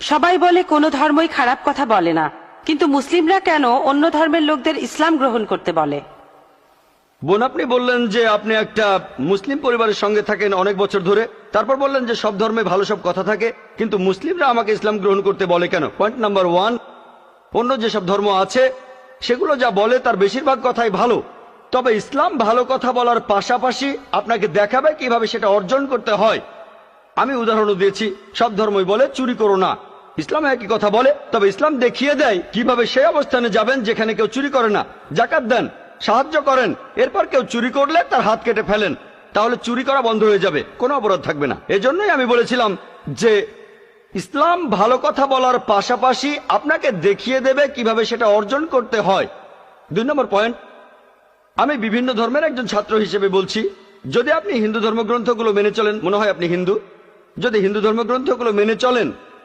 সবাই বলে কোনো ধর্মই খারাপ কথা বলে না, কিন্তু মুসলিমরা কেন অন্য ধর্মের লোকদের ইসলাম গ্রহণ করতে বলে? বোন, আপনি বললেন যে আপনি একটা মুসলিম পরিবারের সঙ্গে থাকেন অনেক বছর ধরে, তারপর বললেন যে সব ধর্মে ভালো সব কথা থাকে, কিন্তু মুসলিমরা আমাকে ইসলাম গ্রহণ করতে বলে কেন? পয়েন্ট নাম্বার 1, অন্য যেসব ধর্ম আছে সেগুলো যা বলে তার বেশিরভাগ কথাই ভালো, তবে ইসলাম ভালো কথা বলার পাশাপাশি আপনাকে দেখাবে কিভাবে সেটা অর্জন করতে হয়। আমি উদাহরণ দিয়েছি, সব ধর্মই বলে চুরি করো না, ইসলাম একই কথা বলে, তবে ইসলাম দেখিয়ে দেয় কিভাবে সেই অবস্থানে যাবেন যেখানে কেউ চুরি করে না। জাকাত দেন, সাহায্য করেন, এরপর কেউ চুরি করলে তার হাত কেটে ফেলেন, তাহলে চুরি করা বন্ধ হয়ে যাবে, কোনো অপরাধ থাকবে না। এজন্যই আমি বলেছিলাম যে ইসলাম ভালো কথা বলার পাশাপাশি আপনাকে দেখিয়ে দেবে কিভাবে সেটা অর্জন করতে হয়। 2 নম্বর পয়েন্ট, আমি বিভিন্ন ধর্মের একজন ছাত্র হিসেবে বলছি, যদি আপনি হিন্দু ধর্মগ্রন্থগুলো মেনে চলেন, মনে হয় আপনি হিন্দু, যদি হিন্দু ধর্মগ্রন্থগুলো মেনে চলেন